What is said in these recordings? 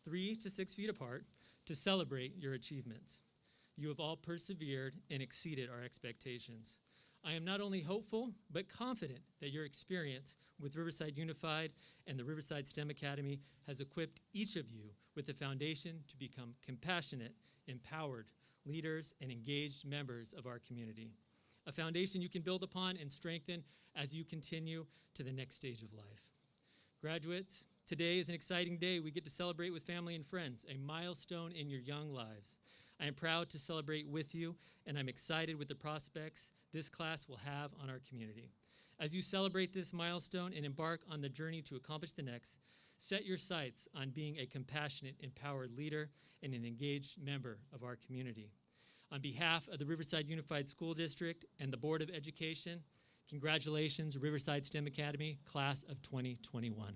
3 to 6 feet apart, to celebrate your achievements. You have all persevered and exceeded our expectations. I am not only hopeful, but confident that your experience with Riverside Unified and the Riverside STEM Academy has equipped each of you with the foundation to become compassionate, empowered leaders and engaged members of our community. A foundation you can build upon and strengthen as you continue to the next stage of life. Graduates, today is an exciting day. We get to celebrate with family and friends, a milestone in your young lives. I am proud to celebrate with you, and I'm excited with the prospects this class will have on our community. As you celebrate this milestone and embark on the journey to accomplish the next, set your sights on being a compassionate, empowered leader and an engaged member of our community. On behalf of the Riverside Unified School District and the Board of Education, congratulations, Riverside STEM Academy, Class of 2021.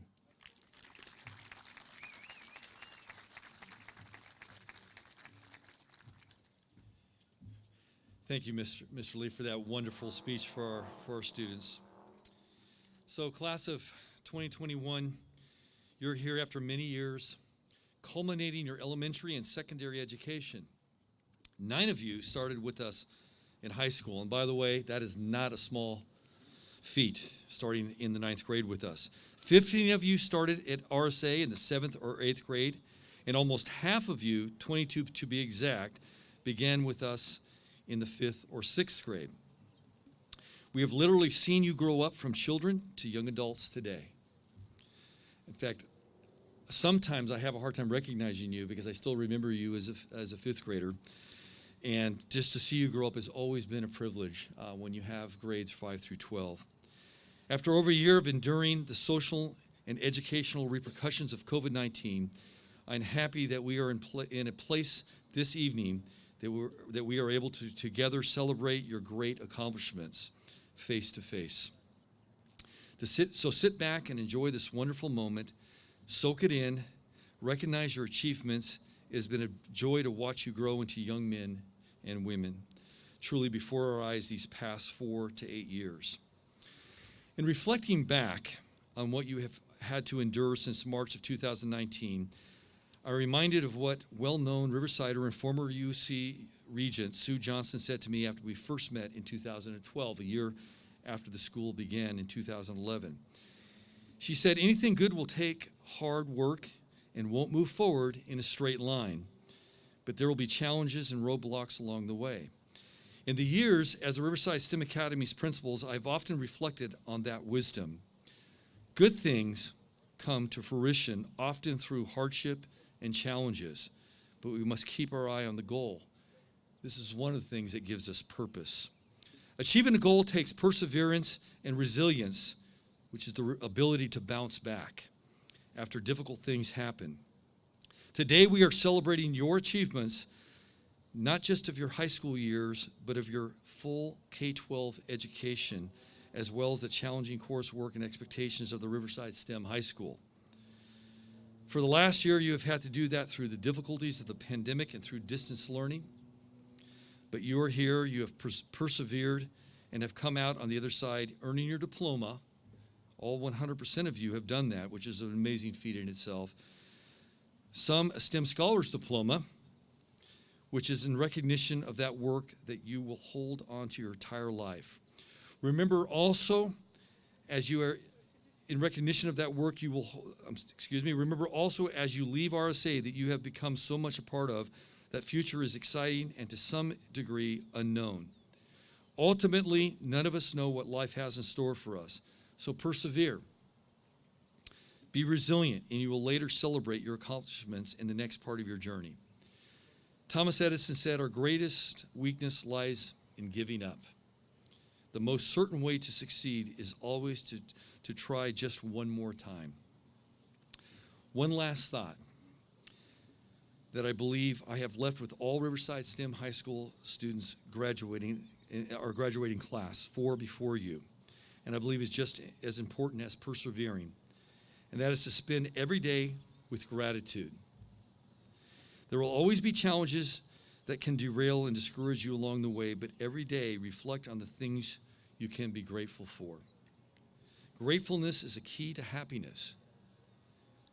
Thank you, Mr. Lee, for that wonderful speech for our students. So, Class of 2021, you're here after many years, culminating your elementary and secondary education. 9 of you started with us in high school, and by the way, that is not a small feat, starting in the 9th grade with us. 15 of you started at RSA in the 7th or 8th grade, and almost half of you, 22 to be exact, began with us in the 5th or 6th grade. We have literally seen you grow up from children to young adults today. In fact, sometimes I have a hard time recognizing you because I still remember you as a 5th grader. And just to see you grow up has always been a privilege when you have grades 5 through 12. After over a year of enduring the social and educational repercussions of COVID-19, I'm happy that we are in a place this evening that we are able to together celebrate your great accomplishments face to face. So sit back and enjoy this wonderful moment, soak it in, recognize your achievements. It has been a joy to watch you grow into young men and women, truly before our eyes these past 4 to 8 years. In reflecting back on what you have had to endure since March of 2019, I'm reminded of what well-known Riversider and former UC Regent Sue Johnson said to me after we first met in 2012, a year after the school began in 2011. She said, anything good will take hard work and won't move forward in a straight line, but there will be challenges and roadblocks along the way. In the years as the Riverside STEM Academy's principals, I've often reflected on that wisdom. Good things come to fruition often through hardship and challenges, but we must keep our eye on the goal. This is one of the things that gives us purpose. Achieving a goal takes perseverance and resilience, which is the ability to bounce back after difficult things happen. Today we are celebrating your achievements, not just of your high school years, but of your full K-12 education, as well as the challenging coursework and expectations of the Riverside STEM High School. For the last year, you have had to do that through the difficulties of the pandemic and through distance learning. But you are here, you have persevered, and have come out on the other side earning your diploma. All 100% of you have done that, which is an amazing feat in itself. Some a STEM Scholars Diploma, which is in recognition of that work that you will hold on to your entire life. Remember also, as you are in recognition of that work, remember also as you leave RSA that you have become so much a part of, that future is exciting and to some degree unknown. Ultimately, none of us know what life has in store for us, so persevere. Be resilient, and you will later celebrate your accomplishments in the next part of your journey. Thomas Edison said, our greatest weakness lies in giving up. The most certain way to succeed is always to try just one more time. One last thought that I believe I have left with all Riverside STEM High School students graduating class 4 before you, and I believe is just as important as persevering, and that is to spend every day with gratitude. There will always be challenges that can derail and discourage you along the way, but every day reflect on the things you can be grateful for. Gratefulness is a key to happiness.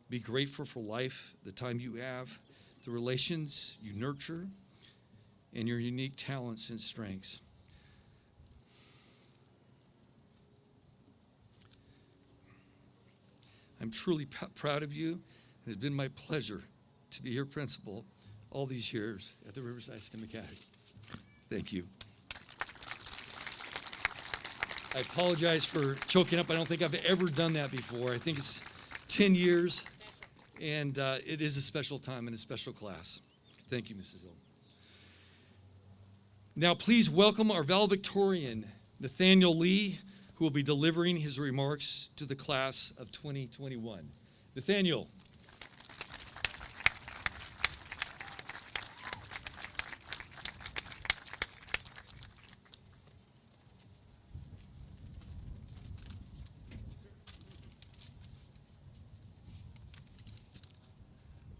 Be grateful for life, the time you have, the relations you nurture, and your unique talents and strengths. I'm truly proud of you, and it's been my pleasure to be your principal all these years at the Riverside STEM Academy. Thank you. I apologize for choking up. I don't think I've ever done that before. I think it's 10 years, and it is a special time and a special class. Thank you, Mrs. Hill. Now, please welcome our valedictorian, Nathaniel Lee, who will be delivering his remarks to the class of 2021. Nathaniel.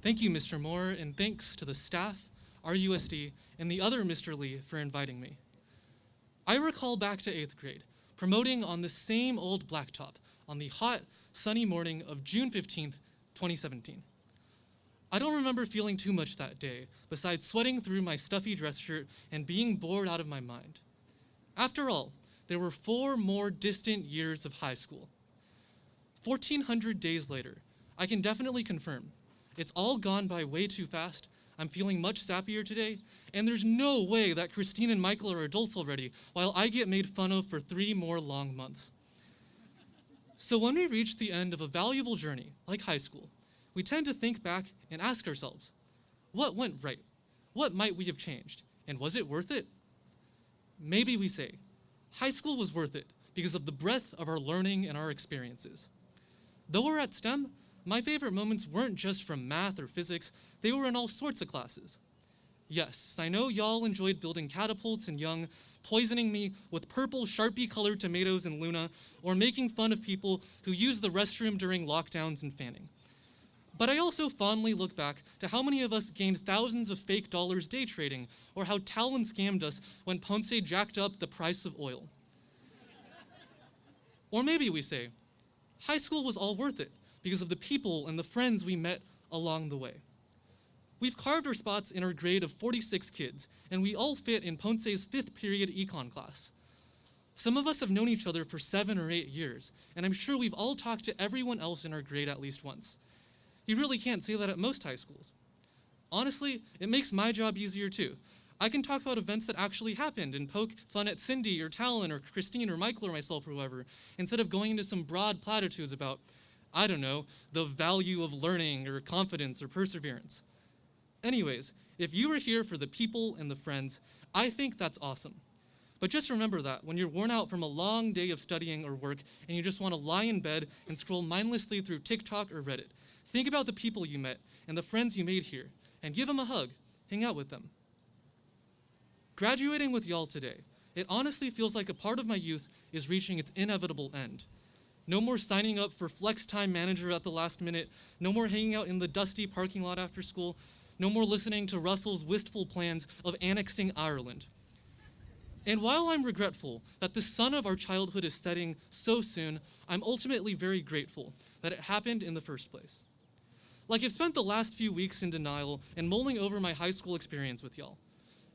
Thank you, Mr. Moore, and thanks to the staff, RUSD, and the other Mr. Lee for inviting me. I recall back to 8th grade, promoting on the same old blacktop on the hot, sunny morning of June 15th, 2017. I don't remember feeling too much that day, besides sweating through my stuffy dress shirt and being bored out of my mind. After all, there were 4 more distant years of high school. 1,400 days later, I can definitely confirm it's all gone by way too fast. I'm feeling much sappier today, and there's no way that Christine and Michael are adults already, while I get made fun of for 3 more long months. So when we reach the end of a valuable journey, like high school, we tend to think back and ask ourselves, what went right? What might we have changed? And was it worth it? Maybe we say, high school was worth it because of the breadth of our learning and our experiences. Though we're at STEM, my favorite moments weren't just from math or physics, they were in all sorts of classes. Yes, I know y'all enjoyed building catapults and Young, poisoning me with purple Sharpie-colored tomatoes in Luna, or making fun of people who use the restroom during lockdowns and fanning. But I also fondly look back to how many of us gained thousands of fake dollars day trading, or how Talon scammed us when Ponce jacked up the price of oil. Or maybe we say, high school was all worth it because of the people and the friends we met along the way. We've carved our spots in our grade of 46 kids, and we all fit in Ponce's 5th period econ class. Some of us have known each other for 7 or 8 years, and I'm sure we've all talked to everyone else in our grade at least once. You really can't say that at most high schools. Honestly, it makes my job easier too. I can talk about events that actually happened and poke fun at Cindy or Talon or Christine or Michael or myself or whoever, instead of going into some broad platitudes about, I don't know, the value of learning or confidence or perseverance. Anyways, if you were here for the people and the friends, I think that's awesome. But just remember that when you're worn out from a long day of studying or work and you just want to lie in bed and scroll mindlessly through TikTok or Reddit, think about the people you met and the friends you made here, and give them a hug, hang out with them. Graduating with y'all today, it honestly feels like a part of my youth is reaching its inevitable end. No more signing up for flex time manager at the last minute, no more hanging out in the dusty parking lot after school, no more listening to Russell's wistful plans of annexing Ireland. And while I'm regretful that the sun of our childhood is setting so soon, I'm ultimately very grateful that it happened in the first place. Like, I've spent the last few weeks in denial and mulling over my high school experience with y'all.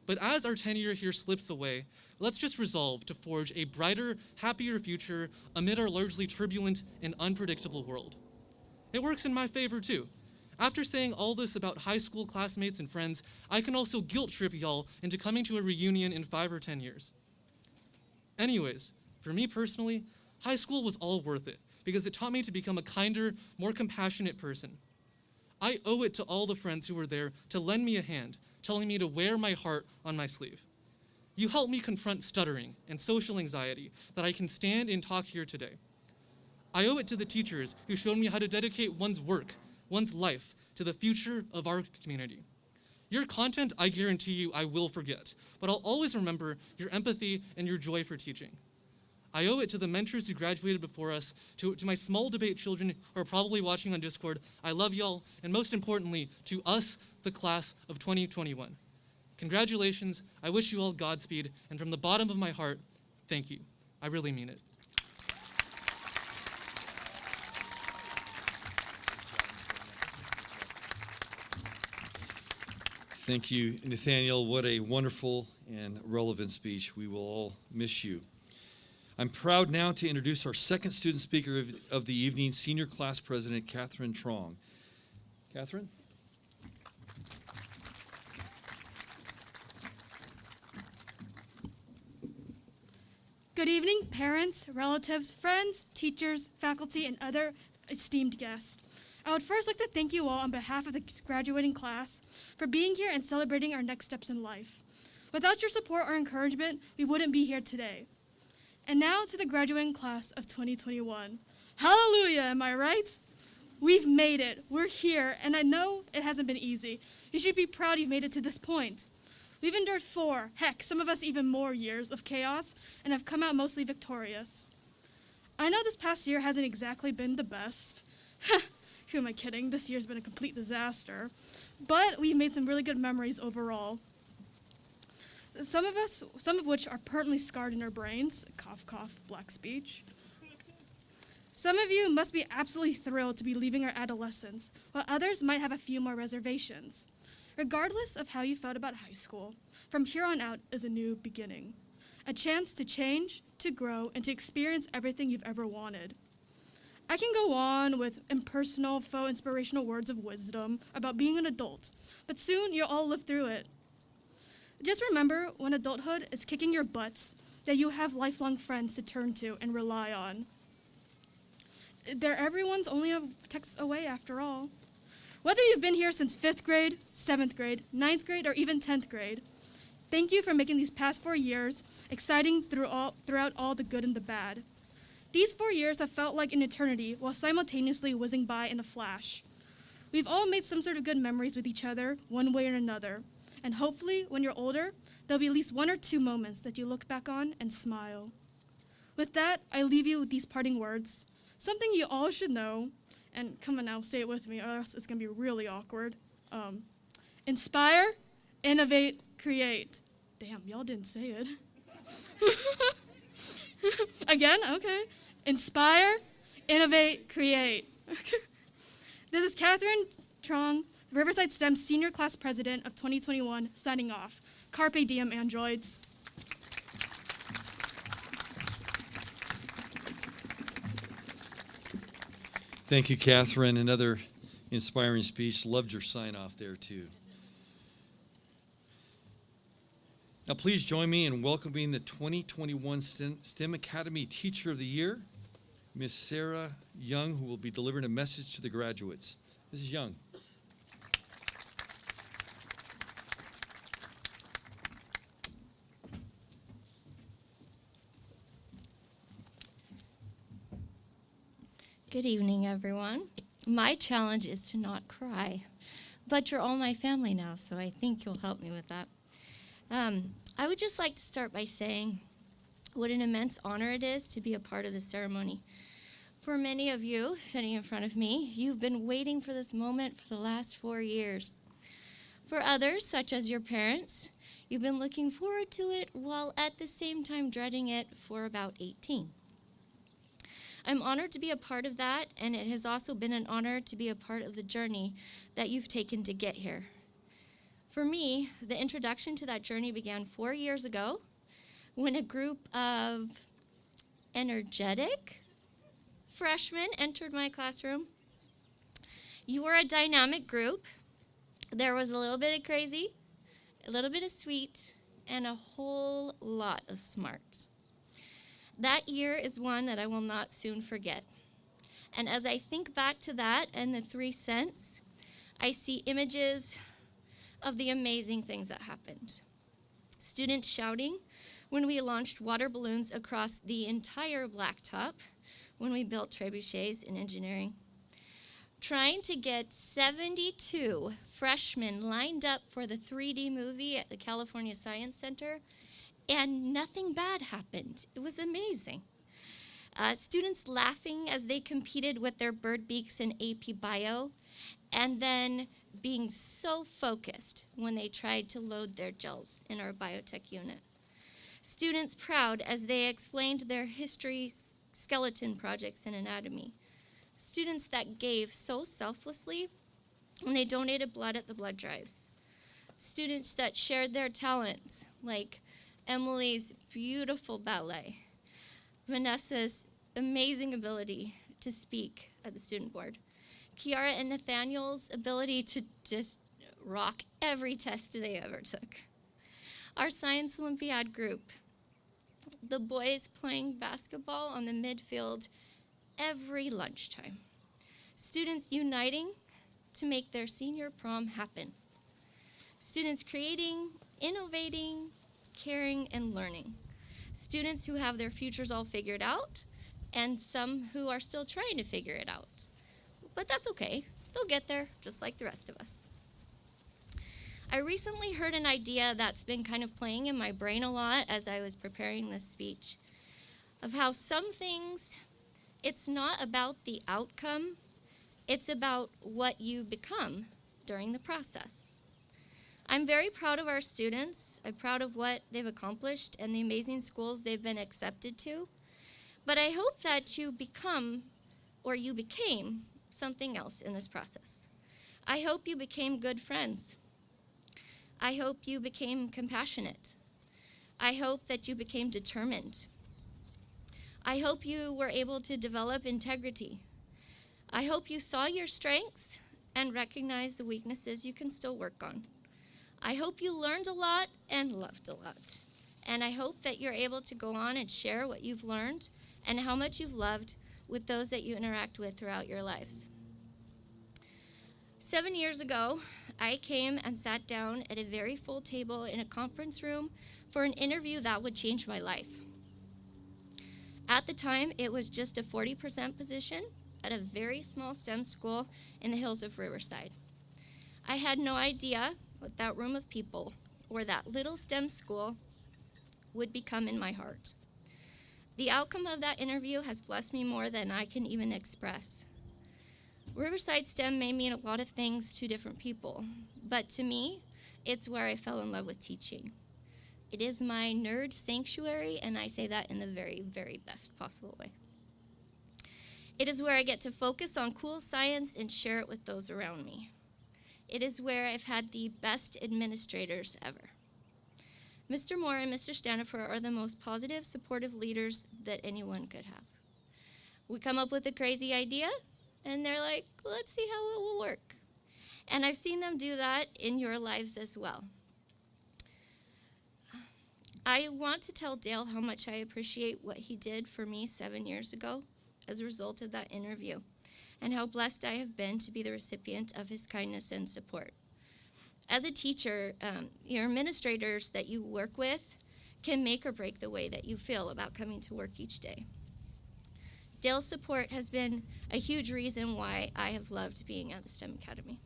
But as our tenure here slips away, let's just resolve to forge a brighter, happier future amid our largely turbulent and unpredictable world. It works in my favor too. After saying all this about high school classmates and friends, I can also guilt trip y'all into coming to a reunion in 5 or 10 years. Anyways, for me personally, high school was all worth it because it taught me to become a kinder, more compassionate person. I owe it to all the friends who were there to lend me a hand, telling me to wear my heart on my sleeve. You helped me confront stuttering and social anxiety that I can stand and talk here today. I owe it to the teachers who showed me how to dedicate one's work, one's life, to the future of our community. Your content, I guarantee you, I will forget, but I'll always remember your empathy and your joy for teaching. I owe it to the mentors who graduated before us, to my small debate children who are probably watching on Discord. I love y'all, and most importantly, to us, the class of 2021. Congratulations, I wish you all Godspeed, and from the bottom of my heart, thank you. I really mean it. Thank you, Nathaniel. What a wonderful and relevant speech. We will all miss you. I'm proud now to introduce our second student speaker of the evening, Senior Class President Catherine Trong. Catherine? Good evening, parents, relatives, friends, teachers, faculty, and other esteemed guests. I would first like to thank you all on behalf of the graduating class for being here and celebrating our next steps in life. Without your support or encouragement, we wouldn't be here today. And now to the graduating class of 2021. Hallelujah, am I right? We've made it. We're here, and I know it hasn't been easy. You should be proud you've made it to this point. We've endured 4, heck, some of us even more years of chaos and have come out mostly victorious. I know this past year hasn't exactly been the best. Who am I kidding? This year's been a complete disaster. But we've made some really good memories overall. Some of which are permanently scarred in our brains. Cough, cough, black speech. Some of you must be absolutely thrilled to be leaving our adolescence, while others might have a few more reservations. Regardless of how you felt about high school, from here on out is a new beginning. A chance to change, to grow, and to experience everything you've ever wanted. I can go on with impersonal, faux inspirational words of wisdom about being an adult, but soon you'll all live through it. Just remember, when adulthood is kicking your butts, that you have lifelong friends to turn to and rely on. Everyone's only a text away after all. Whether you've been here since 5th grade, 7th grade, 9th grade, or even 10th grade, thank you for making these past 4 years exciting throughout all the good and the bad. These 4 years have felt like an eternity while simultaneously whizzing by in a flash. We've all made some sort of good memories with each other, one way or another. And hopefully, when you're older, there'll be at least 1 or 2 moments that you look back on and smile. With that, I leave you with these parting words, something you all should know, and come on now, say it with me, or else it's gonna be really awkward. Inspire, innovate, create. Damn, y'all didn't say it. Again, okay. Inspire, innovate, create. This is Catherine Trong, Riverside STEM Senior Class President of 2021, signing off. Carpe diem, androids. Thank you, Catherine. Another inspiring speech. Loved your sign off there, too. Now, please join me in welcoming the 2021 STEM Academy Teacher of the Year, Ms. Sarah Young, who will be delivering a message to the graduates. Mrs. Young. Good evening, everyone. My challenge is to not cry, but you're all my family now, so I think you'll help me with that. I would just like to start by saying what an immense honor it is to be a part of this ceremony. For many of you sitting in front of me, you've been waiting for this moment for the last 4 years. For others, such as your parents, you've been looking forward to it while at the same time dreading it for about 18. I'm honored to be a part of that, and it has also been an honor to be a part of the journey that you've taken to get here. For me, the introduction to that journey began 4 years ago when a group of energetic freshmen entered my classroom. You were a dynamic group. There was a little bit of crazy, a little bit of sweet, and a whole lot of smart. That year is one that I will not soon forget. And as I think back to that and the 3 cents, I see images of the amazing things that happened. Students shouting when we launched water balloons across the entire blacktop when we built trebuchets in engineering. Trying to get 72 freshmen lined up for the 3D movie at the California Science Center, and nothing bad happened. It was amazing. Students laughing as they competed with their bird beaks in AP Bio, and then being so focused when they tried to load their gels in our biotech unit. Students proud as they explained their history skeleton projects in anatomy. Students that gave so selflessly when they donated blood at the blood drives. students that shared their talents, like Emily's beautiful ballet, Vanessa's amazing ability to speak at the student board, Kiara and Nathaniel's ability to just rock every test they ever took, our Science Olympiad group, the boys playing basketball on the midfield every lunchtime, students uniting to make their senior prom happen, students creating, innovating, caring, and learning, students who have their futures all figured out, and some who are still trying to figure it out. But that's okay. They'll get there just like the rest of us. I recently heard an idea that's been kind of playing in my brain a lot as I was preparing this speech, of how some things, it's not about the outcome, it's about what you become during the process. I'm very proud of our students. I'm proud of what they've accomplished and the amazing schools they've been accepted to. But I hope that you become, or you became, something else in this process. I hope you became good friends. I hope you became compassionate. I hope that you became determined. I hope you were able to develop integrity. I hope you saw your strengths and recognized the weaknesses you can still work on. I hope you learned a lot and loved a lot. And I hope that you're able to go on and share what you've learned and how much you've loved with those that you interact with throughout your lives. 7 years ago, I came and sat down at a very full table in a conference room for an interview that would change my life. At the time, it was just a 40% position at a very small STEM school in the hills of Riverside. I had no idea what that room of people or that little STEM school would become in my heart. The outcome of that interview has blessed me more than I can even express. Riverside STEM may mean a lot of things to different people, but to me, it's where I fell in love with teaching. It is my nerd sanctuary, and I say that in the very, very best possible way. It is where I get to focus on cool science and share it with those around me. It is where I've had the best administrators ever. Mr. Moore and Mr. Stanifer are the most positive, supportive leaders that anyone could have. We come up with a crazy idea, and they're like, let's see how it will work. And I've seen them do that in your lives as well. I want to tell Dale how much I appreciate what he did for me 7 years ago as a result of that interview, and how blessed I have been to be the recipient of his kindness and support. As a teacher, your administrators that you work with can make or break the way that you feel about coming to work each day. Dale's support has been a huge reason why I have loved being at the STEM Academy.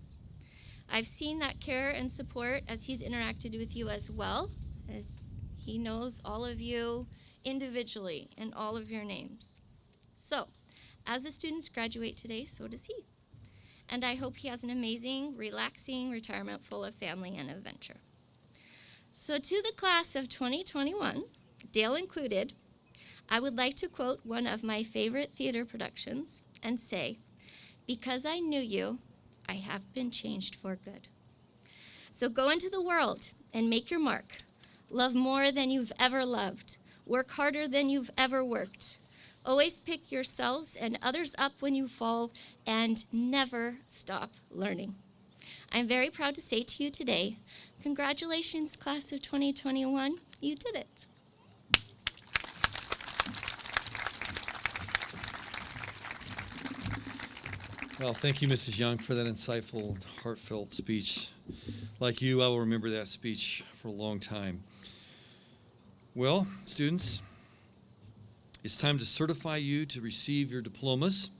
I've seen that care and support as he's interacted with you as well, as he knows all of you individually and all of your names. So, as the students graduate today, so does he. And I hope he has an amazing, relaxing retirement full of family and adventure. So to the class of 2021, Dale included, I would like to quote one of my favorite theater productions and say, "Because I knew you, I have been changed for good." So go into the world and make your mark. Love more than you've ever loved. Work harder than you've ever worked. Always pick yourselves and others up when you fall, and never stop learning. I'm very proud to say to you today, congratulations, class of 2021. You did it. Well, thank you, Mrs. Young, for that insightful, heartfelt speech. Like you, I will remember that speech for a long time. Well, students, it's time to certify you to receive your diplomas.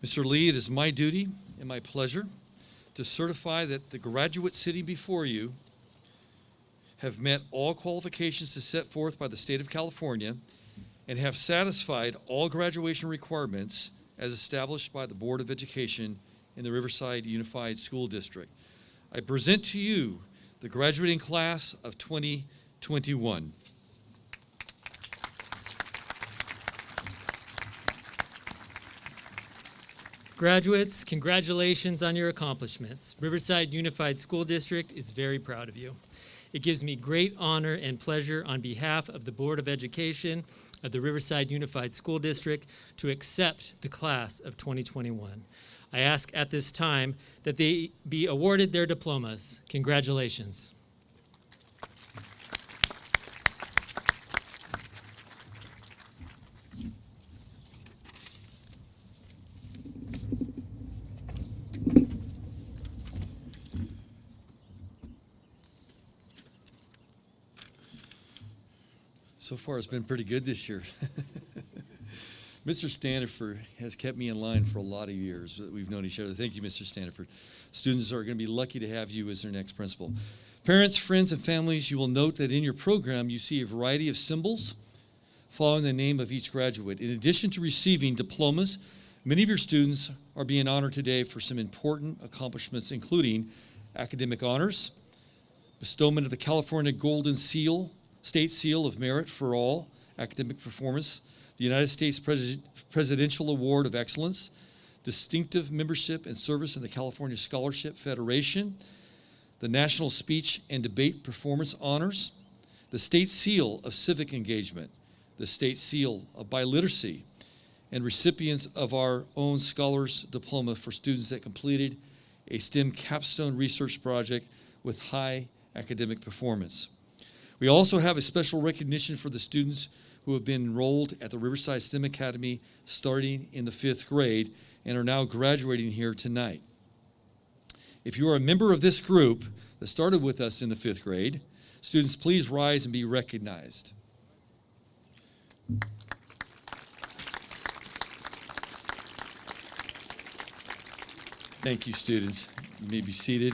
Mr. Lee, it is my duty and my pleasure to certify that the graduates sitting before you have met all qualifications to set forth by the state of California and have satisfied all graduation requirements as established by the Board of Education in the Riverside Unified School District. I present to you the graduating class of 2021. Graduates, congratulations on your accomplishments. Riverside Unified School District is very proud of you. It gives me great honor and pleasure on behalf of the Board of Education of the Riverside Unified School District to accept the class of 2021. I ask at this time that they be awarded their diplomas. Congratulations. So far, it's been pretty good this year. Mr. Standiford has kept me in line for a lot of years that we've known each other. Thank you, Mr. Standiford. Students are going to be lucky to have you as their next principal. Parents, friends, and families, you will note that in your program you see a variety of symbols following the name of each graduate. In addition to receiving diplomas, many of your students are being honored today for some important accomplishments, including academic honors, bestowment of the California Golden Seal, State Seal of Merit for all academic performance, the United States Presidential Award of Excellence, distinctive membership and service in the California Scholarship Federation, the National Speech and Debate Performance Honors, the State Seal of Civic Engagement, the State Seal of Biliteracy, and recipients of our own Scholars Diploma for students that completed a STEM capstone research project with high academic performance. We also have a special recognition for the students who have been enrolled at the Riverside STEM Academy starting in the 5th grade and are now graduating here tonight. If you are a member of this group that started with us in the 5th grade, students, please rise and be recognized. Thank you, students. You may be seated.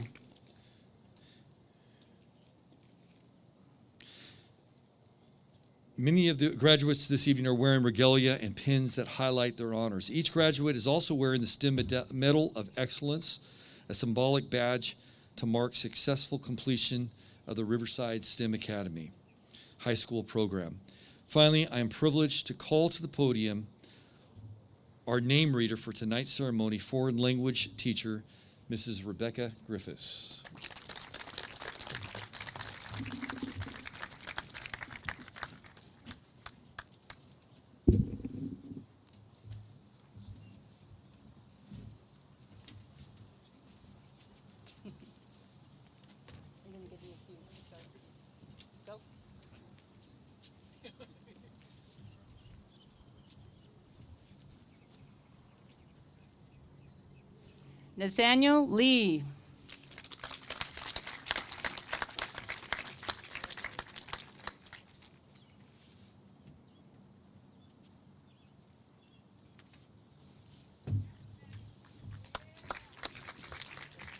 Many of the graduates this evening are wearing regalia and pins that highlight their honors. Each graduate is also wearing the STEM Medal of Excellence, a symbolic badge to mark successful completion of the Riverside STEM Academy high school program. Finally, I am privileged to call to the podium our name reader for tonight's ceremony, foreign language teacher, Mrs. Rebecca Griffiths. Nathaniel Lee.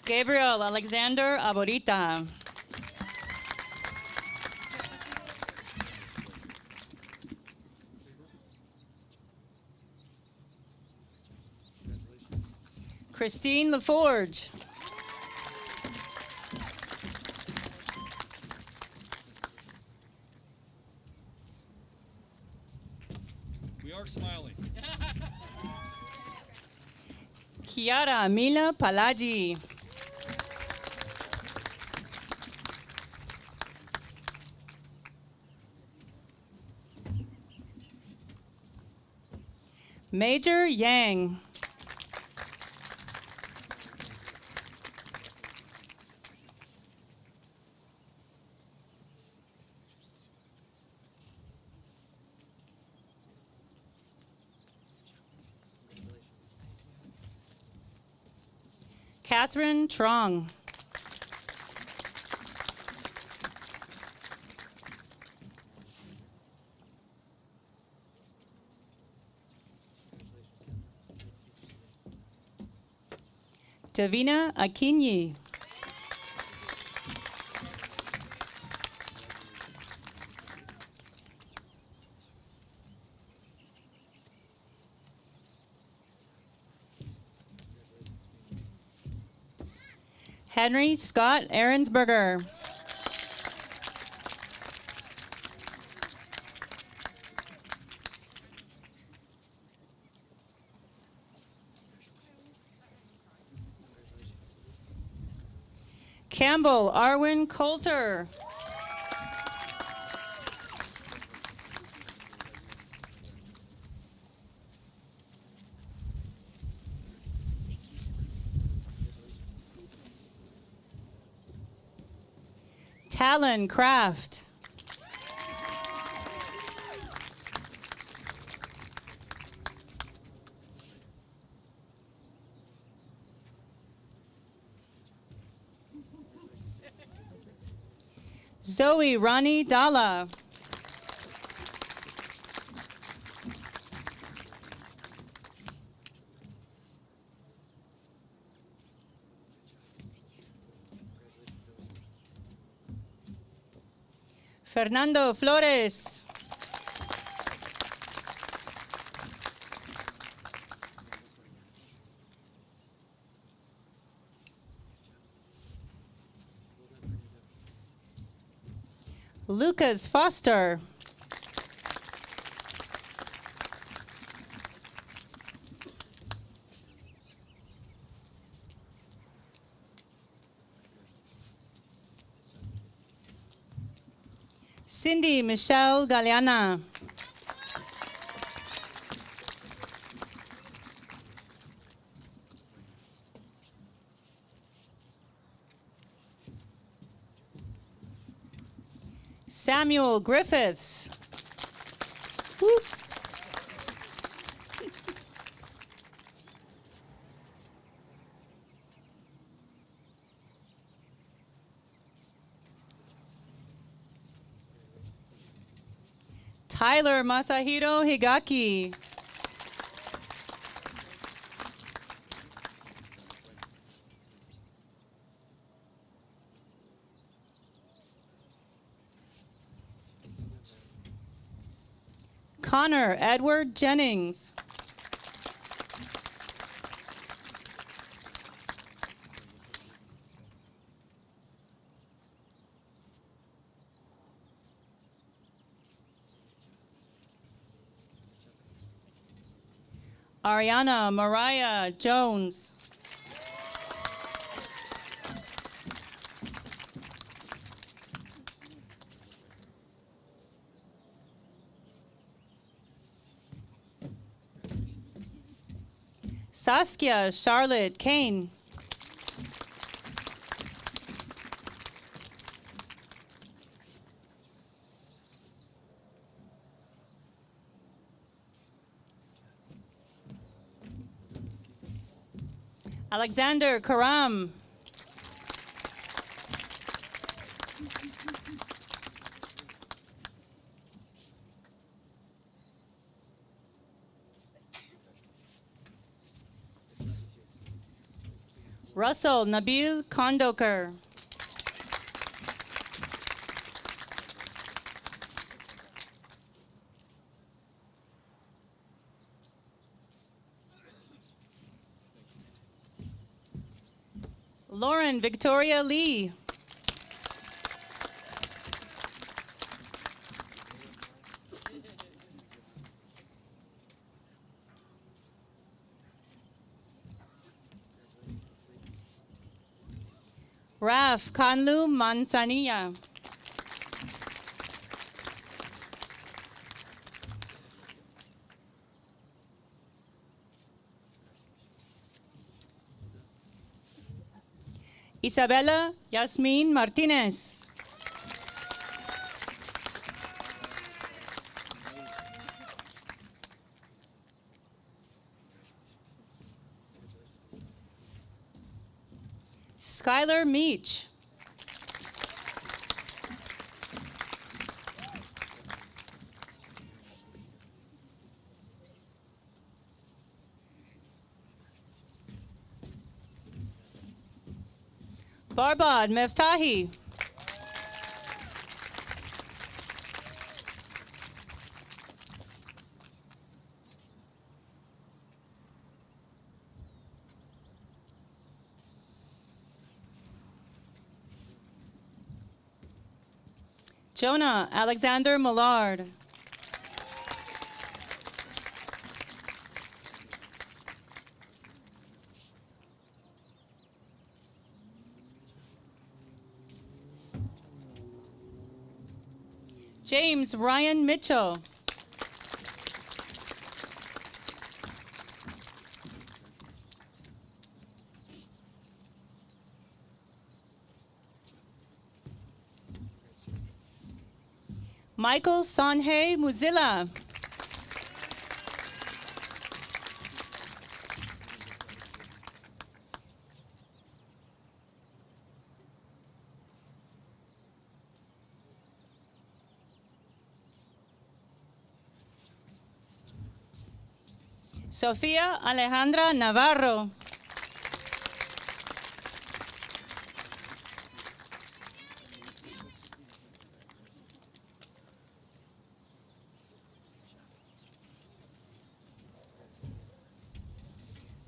Gabriel Alexander Aborita. Christine LaForge. We are smiling. Chiara Mila Palagi. Major Yang. Catherine Trong. Davina Akinyi. Henry Scott Aaronsberger. Campbell Arwin Coulter. Talon Kraft. Zoe Rani Dalla. Fernando Flores. Lucas Foster. Cindy Michelle Galeana. Samuel Griffiths. Woo. Tyler Masahiro Higaki. Connor Edward Jennings. Ariana Mariah Jones. Saskia Charlotte Kane. Alexander Karam. Russell Nabil Kondoker. Lauren Victoria Lee. Raf Kanlu Manzanilla. Isabella Yasmin Martinez. Skylar Meach. Barbad Meftahi. Jonah Alexander Millard. James Ryan Mitchell. Michael Sanhe Muzilla. Sofia Alejandra Navarro.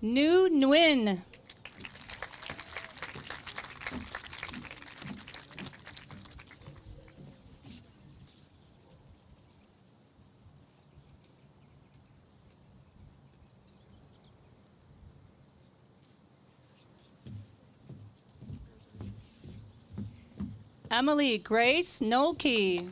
Nu Nguyen. Emily Grace Nolke.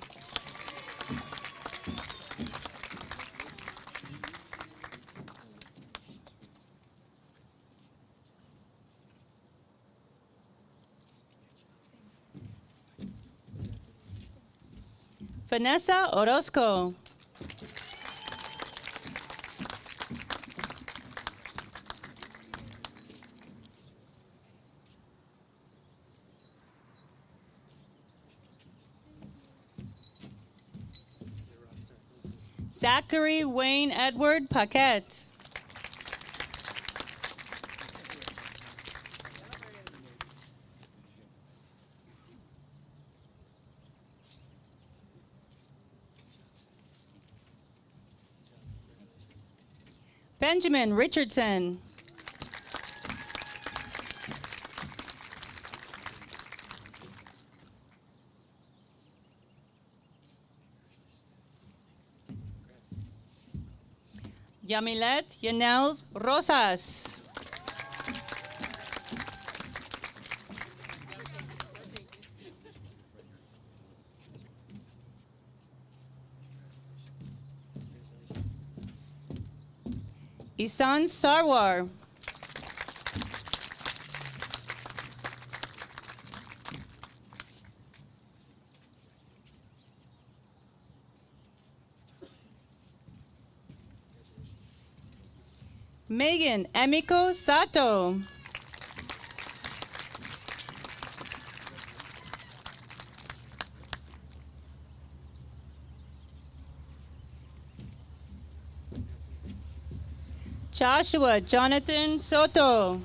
Vanessa Orozco. Zachary Wayne Edward Paquette. Benjamin Richardson. Yamilet Yanels Rosas. Isan Sarwar. Megan Emiko Sato. Joshua Jonathan Soto.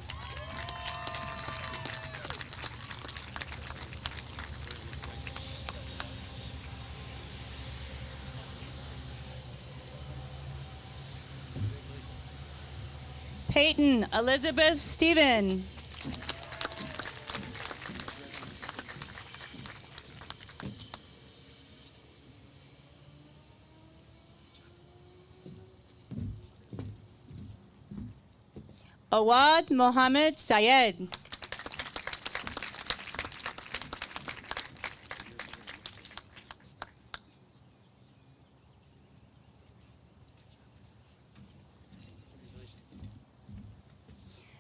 Peyton Elizabeth Stephen. Awad Mohammed Sayed.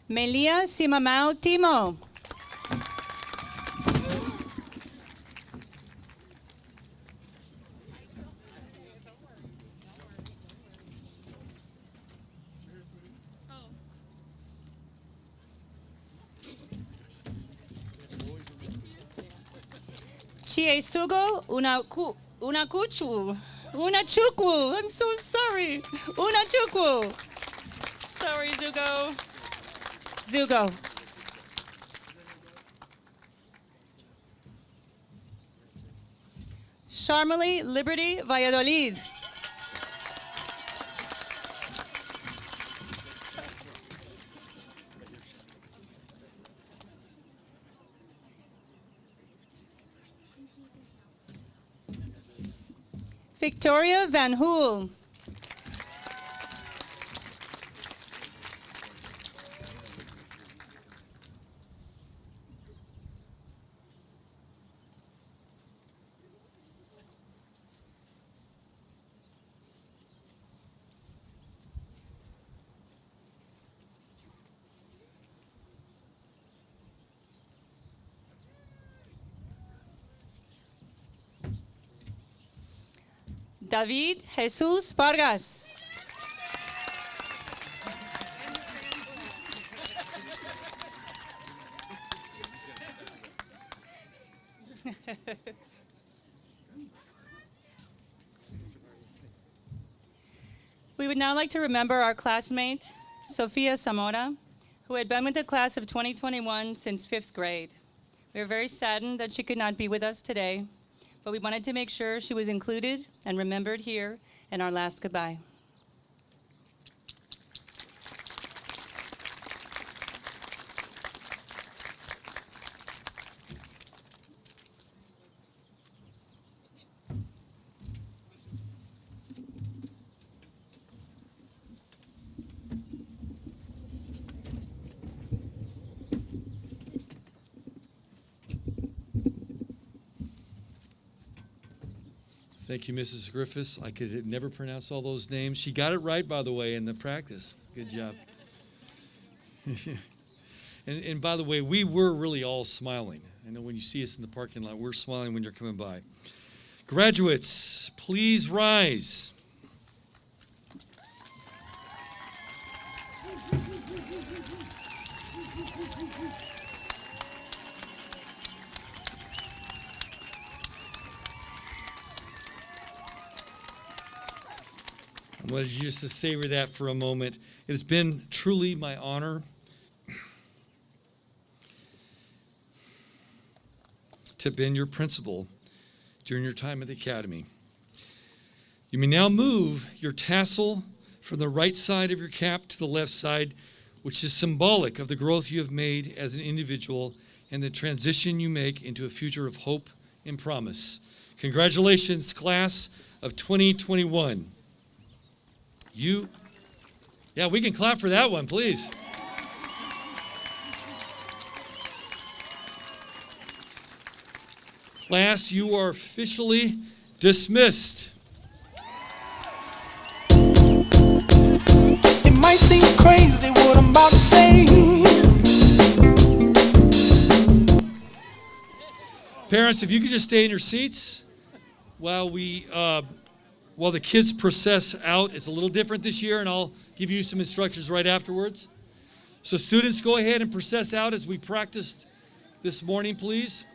Melia Simamau Timo. Chiesugo Unakuchwu. Unachukwu. I'm so sorry. Unachukwu. Sorry, Zugo. Zugo. Sharmali Liberty Valladolid. Victoria Van Hool. David Jesus Vargas. We would now like to remember our classmate, Sofia Zamora, who had been with the class of 2021 since 5th grade. We are very saddened that she could not be with us today, but we wanted to make sure she was included and remembered here in our last goodbye. Thank you, Mrs. Griffiths. I could never pronounce all those names. She got it right, by the way, in the practice. Good job. And by the way, we were really all smiling. I know when you see us in the parking lot, we're smiling when you're coming by. Graduates, please rise. I wanted you just to savor that for a moment. It has been truly my honor to have been your principal during your time at the academy. You may now move your tassel from the right side of your cap to the left side, which is symbolic of the growth you have made as an individual and the transition you make into a future of hope and promise. Congratulations, class of 2021. Yeah, we can clap for that one, please. Class, you are officially dismissed. It might seem crazy what I'm about to say. Parents, if you could just stay in your seats while the kids process out. It's a little different this year, and I'll give you some instructions right afterwards. So students, go ahead and process out as we practiced this morning, please.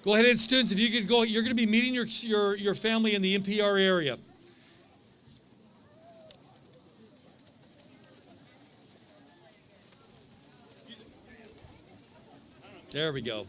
Go ahead and students, if you could go, you're going to be meeting your family in the NPR area. There we go.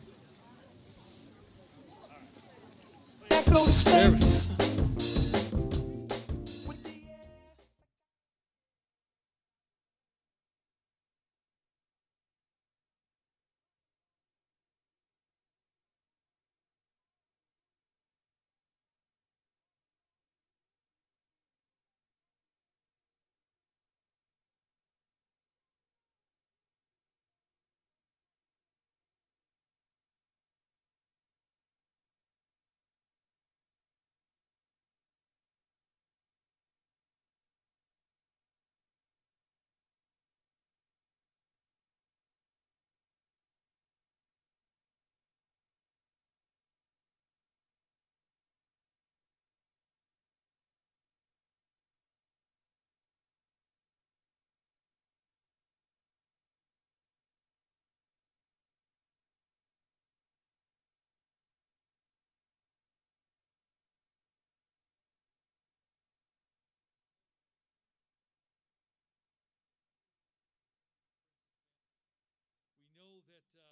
There we go. We know that over.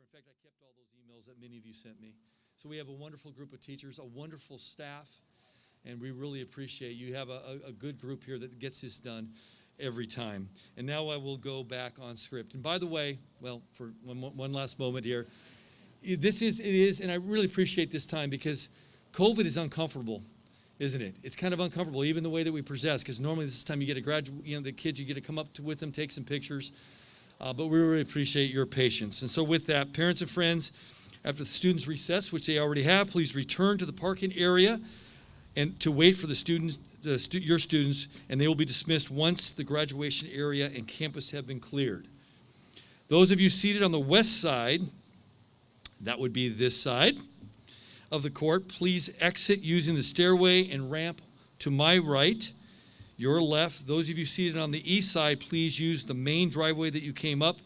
In fact, I kept all those emails that many of you sent me. So we have a wonderful group of teachers, a wonderful staff, And we really appreciate you have a good group here that gets this done every time. And now I will go back on script. And by the way, well, for one last moment here, it is, and I really appreciate this time because COVID is uncomfortable, isn't it? It's kind of uncomfortable, even the way that we present, because normally this is the time you get a graduate, the kids, you get to come up with them, take some pictures. But we really appreciate your patience. And so with that, parents and friends, after the students recess, which they already have, please return to the parking area and to wait for the students, your students, and they will be dismissed once the graduation area and campus have been cleared. Those of you seated on the west side, that would be this side of the court, please exit using the stairway and ramp to my right, your left. Those of you seated on the east side, please use the main driveway that you came up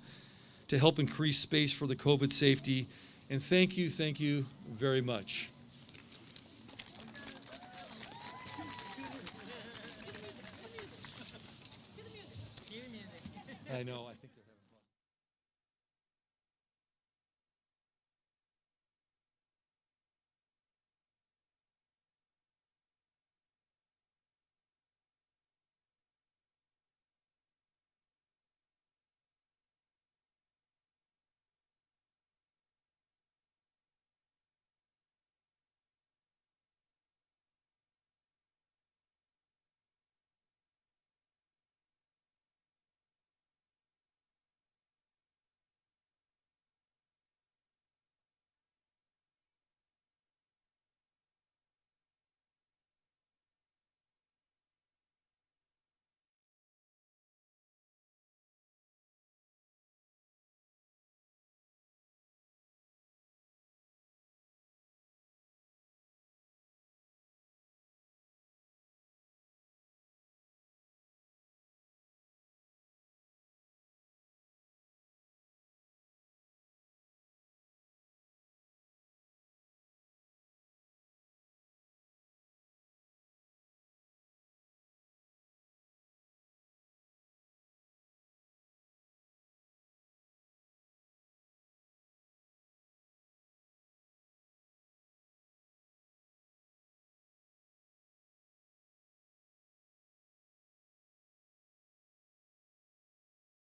to help increase space for the COVID safety. And thank you very much. I know.